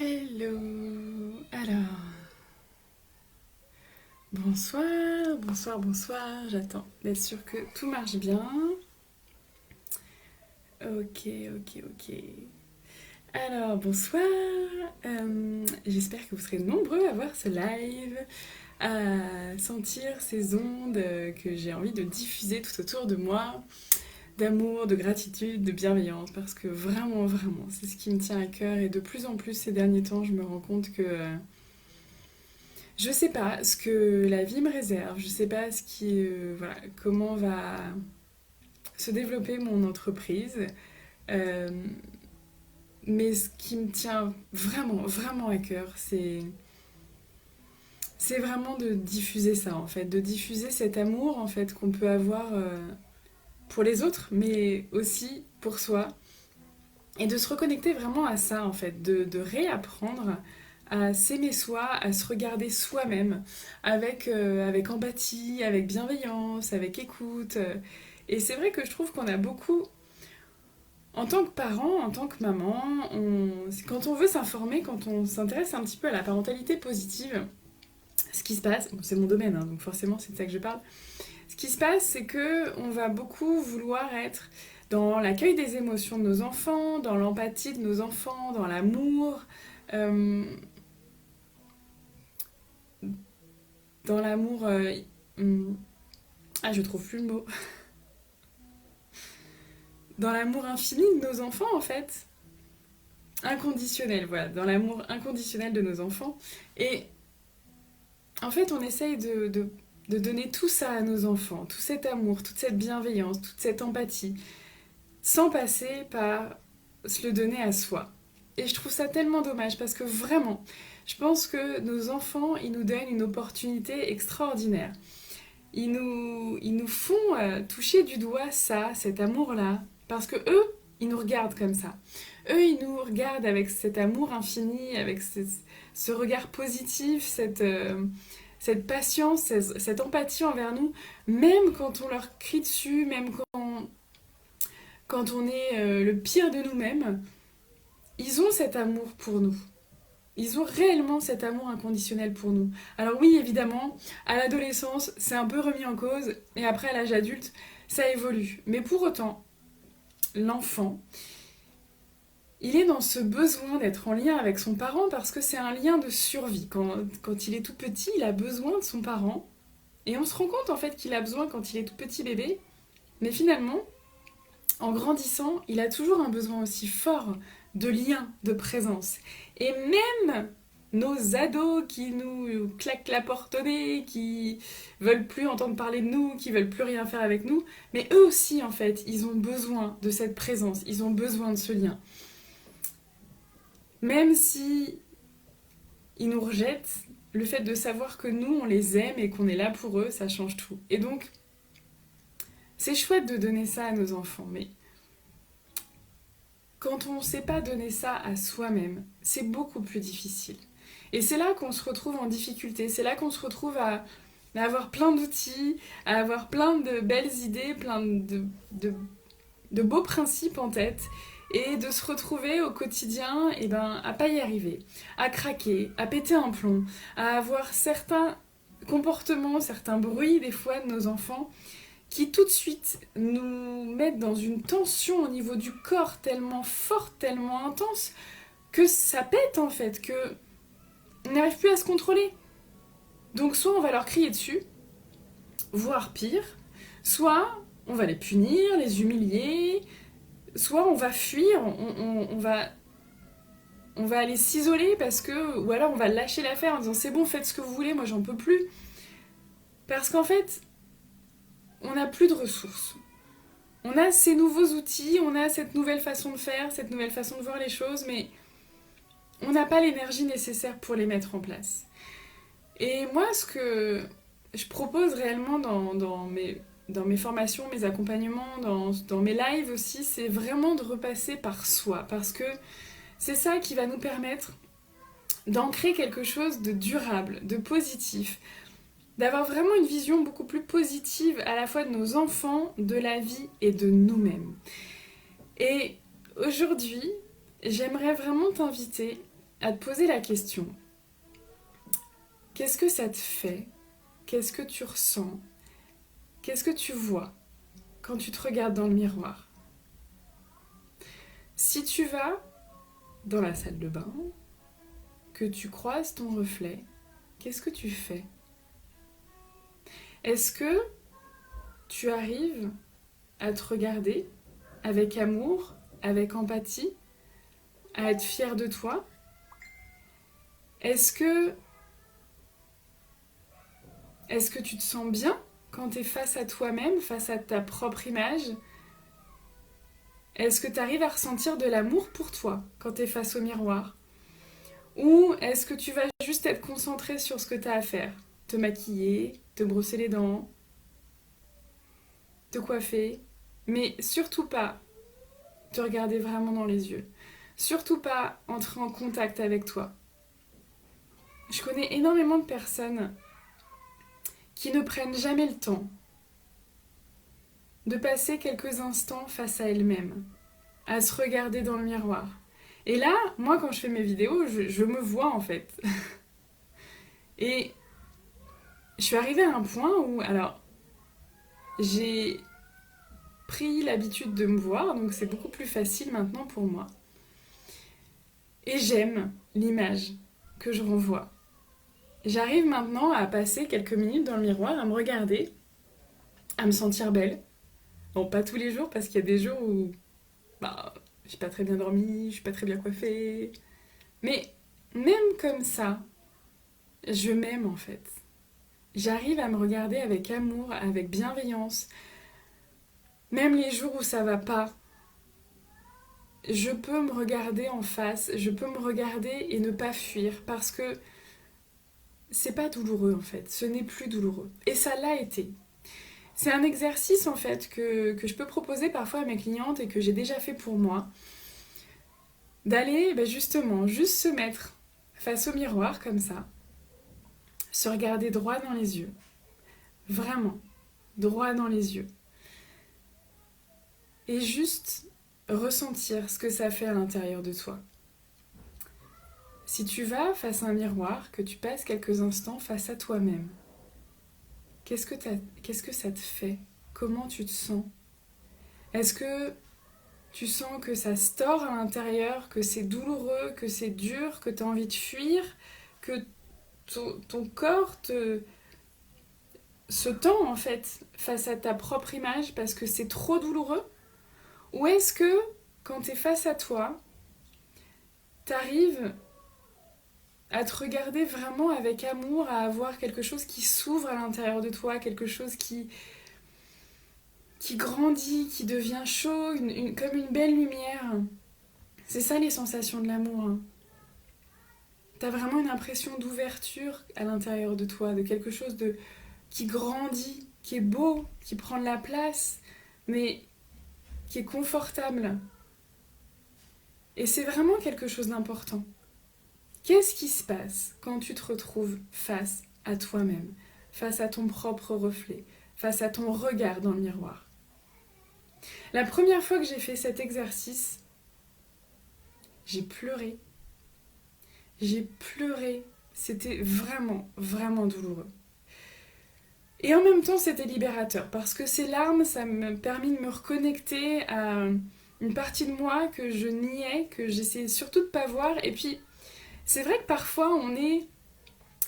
Hello. Alors, bonsoir. J'attends d'être sûre que tout marche bien. Ok. Alors, bonsoir. J'espère que vous serez nombreux à voir ce live, à sentir ces ondes que j'ai envie de diffuser tout autour de moi, d'amour, de gratitude, de bienveillance, parce que vraiment, c'est ce qui me tient à cœur. Et de plus en plus ces derniers temps, je me rends compte que je sais pas ce que la vie me réserve, je sais pas ce qui, voilà, comment va se développer mon entreprise, euh, mais ce qui me tient vraiment à cœur, c'est vraiment de diffuser ça en fait, de diffuser cet amour en fait qu'on peut avoir pour les autres, mais aussi pour soi, et de se reconnecter vraiment à ça en fait, de réapprendre à s'aimer soi, à se regarder soi-même avec empathie, avec bienveillance, avec écoute. Et c'est vrai que je trouve qu'on a beaucoup, en tant que parent, en tant que maman, quand on veut s'informer, quand on s'intéresse un petit peu à la parentalité positive, ce qui se passe, bon, c'est mon domaine, hein, donc forcément c'est de ça que je parle, ce qui se passe c'est que on va beaucoup vouloir être dans l'accueil des émotions de nos enfants, dans l'empathie de nos enfants, dans l'amour. euh, dans l'amour. Hum, ah, je trouve plus le mot. Dans l'amour infini de nos enfants, en fait. Inconditionnel, voilà. Dans l'amour inconditionnel de nos enfants. Et en fait, on essaye de donner tout ça à nos enfants. Tout cet amour, toute cette bienveillance, toute cette empathie. Sans passer par se le donner à soi. Et je trouve ça tellement dommage parce que vraiment, je pense que nos enfants, ils nous donnent une opportunité extraordinaire. Ils nous font toucher du doigt ça, cet amour-là, parce que eux, ils nous regardent comme ça. Eux, ils nous regardent avec cet amour infini, avec ce regard positif, cette patience, cette empathie envers nous, même quand on leur crie dessus, même quand on est le pire de nous-mêmes, ils ont cet amour pour nous. Ils ont réellement cet amour inconditionnel pour nous. Alors oui, évidemment, à l'adolescence, c'est un peu remis en cause, et après, à l'âge adulte, ça évolue. Mais pour autant, l'enfant, il est dans ce besoin d'être en lien avec son parent parce que c'est un lien de survie. Quand il est tout petit, il a besoin de son parent, et on se rend compte en fait qu'il a besoin quand il est tout petit bébé, mais finalement, en grandissant, il a toujours un besoin aussi fort de lien, de présence. Et même nos ados qui nous claquent la porte au nez, qui veulent plus entendre parler de nous, qui veulent plus rien faire avec nous, mais eux aussi en fait, ils ont besoin de cette présence, ils ont besoin de ce lien. Même si ils nous rejettent, le fait de savoir que nous on les aime et qu'on est là pour eux, ça change tout. Et donc, c'est chouette de donner ça à nos enfants, mais quand on ne sait pas donner ça à soi-même, c'est beaucoup plus difficile. Et c'est là qu'on se retrouve en difficulté, c'est là qu'on se retrouve à avoir plein d'outils, à avoir plein de belles idées, plein de beaux principes en tête, et de se retrouver au quotidien à pas y arriver, à craquer, à péter un plomb, à avoir certains comportements, certains bruits des fois de nos enfants qui tout de suite nous mettent dans une tension au niveau du corps tellement forte, tellement intense, que ça pète en fait, que on n'arrive plus à se contrôler. Donc soit on va leur crier dessus, voire pire, soit on va les punir, les humilier, soit on va fuir, on va aller s'isoler parce que, ou alors on va lâcher l'affaire en disant c'est bon, faites ce que vous voulez, moi j'en peux plus. Parce qu'en fait, on n'a plus de ressources. On a ces nouveaux outils, on a cette nouvelle façon de faire, cette nouvelle façon de voir les choses, mais on n'a pas l'énergie nécessaire pour les mettre en place. Et moi, ce que je propose réellement dans mes formations, mes accompagnements, dans mes lives aussi, c'est vraiment de repasser par soi, parce que c'est ça qui va nous permettre d'ancrer quelque chose de durable, de positif, d'avoir vraiment une vision beaucoup plus positive à la fois de nos enfants, de la vie et de nous-mêmes. Et aujourd'hui, j'aimerais vraiment t'inviter à te poser la question. Qu'est-ce que ça te fait? Qu'est-ce que tu ressens? Qu'est-ce que tu vois quand tu te regardes dans le miroir? Si tu vas dans la salle de bain, que tu croises ton reflet, qu'est-ce que tu fais? Est-ce que tu arrives à te regarder avec amour, avec empathie, à être fier de toi? Est-ce que tu te sens bien quand tu es face à toi-même, face à ta propre image? Est-ce que tu arrives à ressentir de l'amour pour toi quand tu es face au miroir? Ou est-ce que tu vas juste être concentré sur ce que tu as à faire? Te maquiller, te brosser les dents, te coiffer, mais surtout pas te regarder vraiment dans les yeux. Surtout pas entrer en contact avec toi. Je connais énormément de personnes qui ne prennent jamais le temps de passer quelques instants face à elles-mêmes, à se regarder dans le miroir. Et là, moi quand je fais mes vidéos, je me vois en fait. Et je suis arrivée à un point où, alors, j'ai pris l'habitude de me voir, donc c'est beaucoup plus facile maintenant pour moi. Et j'aime l'image que je renvoie. J'arrive maintenant à passer quelques minutes dans le miroir, à me regarder, à me sentir belle. Bon, pas tous les jours, parce qu'il y a des jours où j'ai pas très bien dormi, je suis pas très bien coiffée. Mais même comme ça, je m'aime en fait. J'arrive à me regarder avec amour, avec bienveillance. Même les jours où ça va pas, je peux me regarder en face, je peux me regarder et ne pas fuir parce que c'est pas douloureux en fait, ce n'est plus douloureux. Et ça l'a été. C'est un exercice en fait que je peux proposer parfois à mes clientes et que j'ai déjà fait pour moi. D'aller justement juste se mettre face au miroir comme ça, se regarder droit dans les yeux. Vraiment, droit dans les yeux. Et juste ressentir ce que ça fait à l'intérieur de toi. Si tu vas face à un miroir, que tu passes quelques instants face à toi-même, qu'est-ce que ça te fait? Comment tu te sens? Est-ce que tu sens que ça se tord à l'intérieur, que c'est douloureux, que c'est dur, que tu as envie de fuir, que ton corps se tend en fait face à ta propre image parce que c'est trop douloureux? Ou est-ce que quand tu es face à toi, tu arrives à te regarder vraiment avec amour, à avoir quelque chose qui s'ouvre à l'intérieur de toi, quelque chose qui grandit, qui devient chaud, comme une belle lumière. C'est ça les sensations de l'amour. Hein. T'as vraiment une impression d'ouverture à l'intérieur de toi, de quelque chose qui grandit, qui est beau, qui prend de la place, mais qui est confortable. Et c'est vraiment quelque chose d'important. Qu'est-ce qui se passe quand tu te retrouves face à toi-même, face à ton propre reflet, face à ton regard dans le miroir? La première fois que j'ai fait cet exercice, j'ai pleuré. J'ai pleuré. C'était vraiment, vraiment douloureux. Et en même temps, c'était libérateur parce que ces larmes, ça m'a permis de me reconnecter à une partie de moi que je niais, que j'essayais surtout de pas voir. Et puis, c'est vrai que parfois, on est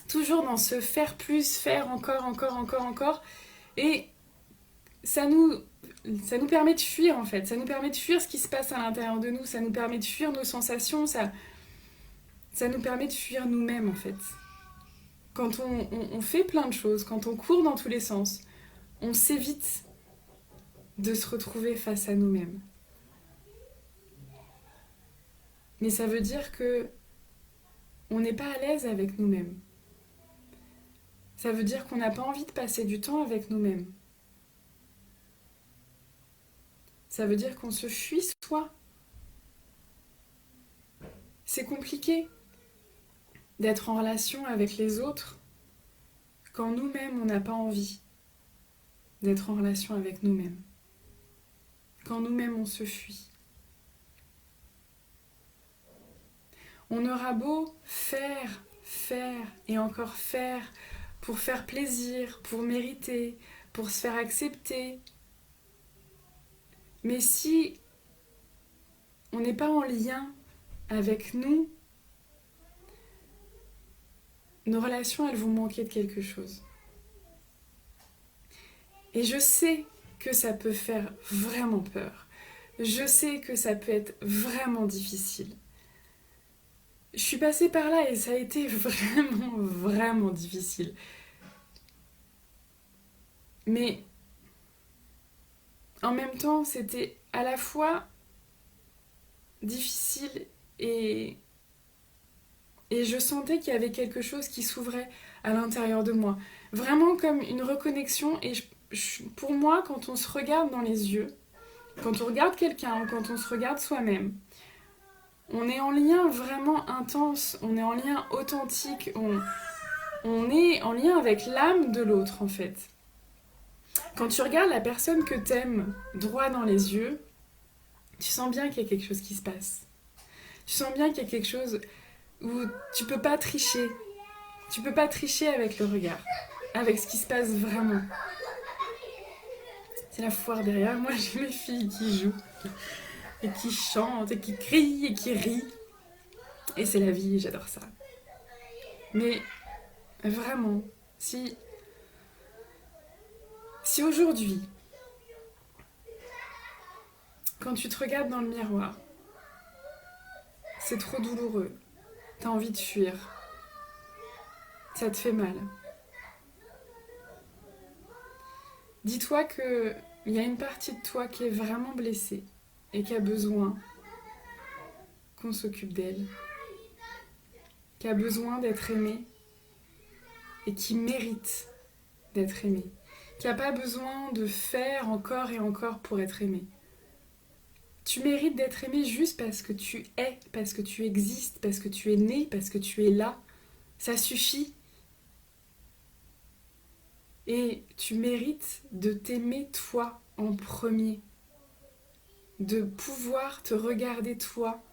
toujours dans ce faire plus, faire encore, encore, encore, encore. Et ça nous permet de fuir en fait. Ça nous permet de fuir ce qui se passe à l'intérieur de nous. Ça nous permet de fuir nos sensations. Ça nous permet de fuir nous-mêmes en fait. Quand on fait plein de choses, quand on court dans tous les sens, on s'évite de se retrouver face à nous-mêmes. Mais ça veut dire que on n'est pas à l'aise avec nous-mêmes. Ça veut dire qu'on n'a pas envie de passer du temps avec nous-mêmes. Ça veut dire qu'on se fuit soi. C'est compliqué d'être en relation avec les autres quand nous-mêmes on n'a pas envie d'être en relation avec nous-mêmes. Quand nous-mêmes on se fuit. On aura beau faire, faire et encore faire pour faire plaisir, pour mériter, pour se faire accepter. Mais si on n'est pas en lien avec nous, nos relations, elles vont manquer de quelque chose. Et je sais que ça peut faire vraiment peur. Je sais que ça peut être vraiment difficile. Je suis passée par là et ça a été vraiment, vraiment difficile. Mais en même temps, c'était à la fois difficile et je sentais qu'il y avait quelque chose qui s'ouvrait à l'intérieur de moi. Vraiment comme une reconnexion. Et pour moi, quand on se regarde dans les yeux, quand on regarde quelqu'un ou quand on se regarde soi-même, on est en lien vraiment intense, on est en lien authentique, on est en lien avec l'âme de l'autre en fait. Quand tu regardes la personne que t'aimes droit dans les yeux, tu sens bien qu'il y a quelque chose qui se passe. Tu sens bien qu'il y a quelque chose où tu peux pas tricher. Tu peux pas tricher avec le regard, avec ce qui se passe vraiment. C'est la foire derrière moi, j'ai mes filles qui jouent, et qui chantent, et qui crient, et qui rient. Et c'est la vie, j'adore ça. Mais vraiment, si aujourd'hui, quand tu te regardes dans le miroir, c'est trop douloureux, t'as envie de fuir, ça te fait mal, dis-toi qu'il y a une partie de toi qui est vraiment blessée et qui a besoin qu'on s'occupe d'elle, qui a besoin d'être aimée et qui mérite d'être aimée, qui n'a pas besoin de faire encore et encore pour être aimée. Tu mérites d'être aimé juste parce que tu es, parce que tu existes, parce que tu es né, parce que tu es là. Ça suffit. Et tu mérites de t'aimer toi en premier. De pouvoir te regarder toi.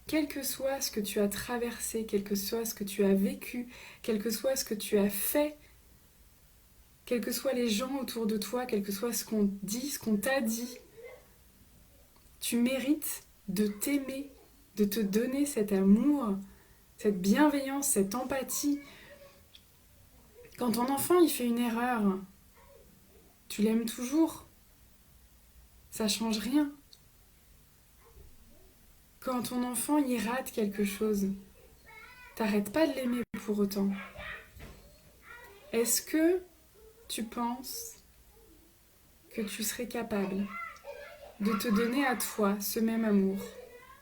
Quel que soit ce que tu as traversé, quel que soit ce que tu as vécu, quel que soit ce que tu as fait, quels que soient les gens autour de toi, quel que soit ce qu'on dit, ce qu'on t'a dit, tu mérites de t'aimer, de te donner cet amour, cette bienveillance, cette empathie. Quand ton enfant il fait une erreur, tu l'aimes toujours. Ça change rien. Quand ton enfant il rate quelque chose, t'arrêtes pas de l'aimer pour autant. Est-ce que tu penses que tu serais capable de te donner à toi ce même amour,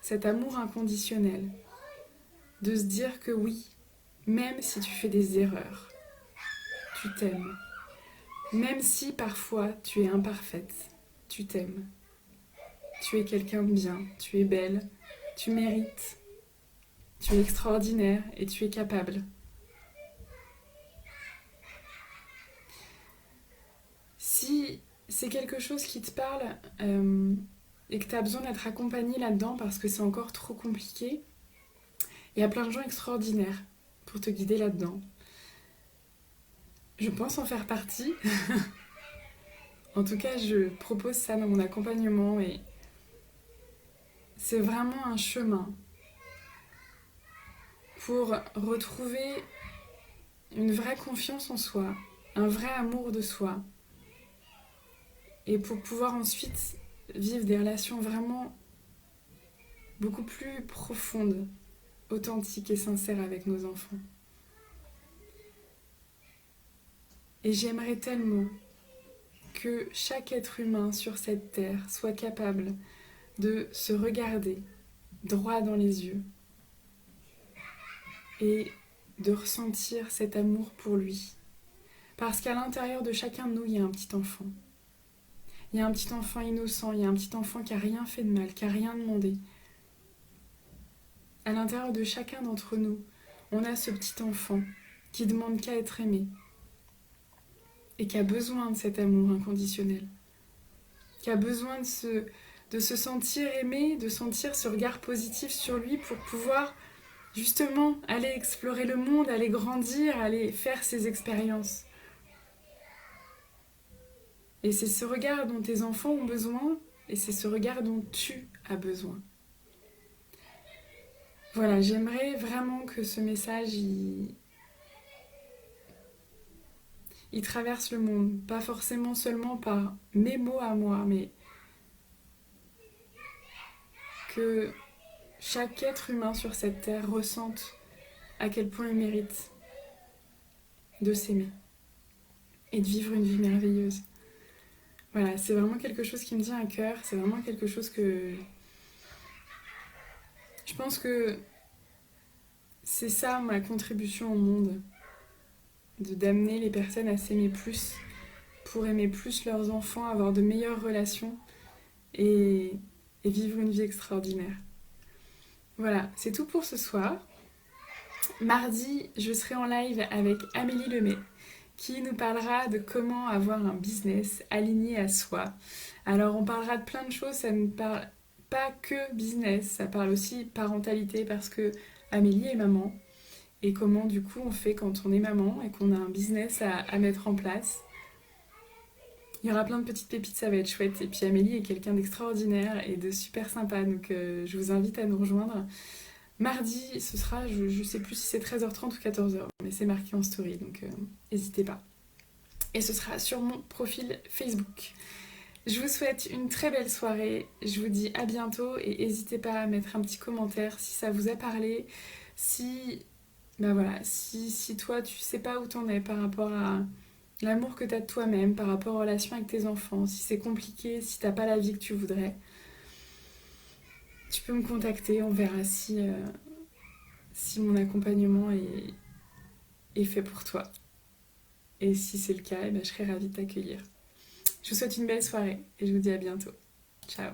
cet amour inconditionnel, de se dire que oui, même si tu fais des erreurs, tu t'aimes. Même si parfois tu es imparfaite, tu t'aimes. Tu es quelqu'un de bien, tu es belle, tu mérites, tu es extraordinaire et tu es capable. Si c'est quelque chose qui te parle et que tu as besoin d'être accompagné là-dedans parce que c'est encore trop compliqué, il y a plein de gens extraordinaires pour te guider là-dedans. Je pense en faire partie. En tout cas, je propose ça dans mon accompagnement et c'est vraiment un chemin pour retrouver une vraie confiance en soi, un vrai amour de soi et pour pouvoir ensuite vivre des relations vraiment beaucoup plus profondes, authentiques et sincères avec nos enfants. Et j'aimerais tellement que chaque être humain sur cette terre soit capable de se regarder droit dans les yeux et de ressentir cet amour pour lui. Parce qu'à l'intérieur de chacun de nous, il y a un petit enfant. Il y a un petit enfant innocent, il y a un petit enfant qui n'a rien fait de mal, qui n'a rien demandé. À l'intérieur de chacun d'entre nous, on a ce petit enfant qui demande qu'à être aimé et qui a besoin de cet amour inconditionnel, qui a besoin de de se sentir aimé, de sentir ce regard positif sur lui pour pouvoir justement aller explorer le monde, aller grandir, aller faire ses expériences. Et c'est ce regard dont tes enfants ont besoin et c'est ce regard dont tu as besoin. Voilà, j'aimerais vraiment que ce message, il traverse le monde. Pas forcément seulement par mes mots à moi, mais que chaque être humain sur cette terre ressente à quel point il mérite de s'aimer et de vivre une vie merveilleuse. Voilà, c'est vraiment quelque chose qui me tient à cœur, c'est vraiment quelque chose que... Je pense que c'est ça ma contribution au monde, de d'amener les personnes à s'aimer plus, pour aimer plus leurs enfants, avoir de meilleures relations et, et vivre une vie extraordinaire. Voilà, c'est tout pour ce soir. Mardi, je serai en live avec Amélie Lemay, qui nous parlera de comment avoir un business aligné à soi. Alors on parlera de plein de choses, ça ne parle pas que business, ça parle aussi parentalité parce que Amélie est maman et comment du coup on fait quand on est maman et qu'on a un business à mettre en place. Il y aura plein de petites pépites, ça va être chouette. Et puis Amélie est quelqu'un d'extraordinaire et de super sympa, donc je vous invite à nous rejoindre. Mardi, ce sera, je sais plus si c'est 13h30 ou 14h, mais c'est marqué en story, donc n'hésitez pas. Et ce sera sur mon profil Facebook. Je vous souhaite une très belle soirée, je vous dis à bientôt et n'hésitez pas à mettre un petit commentaire si ça vous a parlé, si, ben voilà, si toi tu sais pas où t'en es par rapport à l'amour que t'as de toi-même, par rapport aux relations avec tes enfants, si c'est compliqué, si t'as pas la vie que tu voudrais, tu peux me contacter, on verra si mon accompagnement est fait pour toi. Et si c'est le cas, eh ben, je serai ravie de t'accueillir. Je vous souhaite une belle soirée et je vous dis à bientôt. Ciao.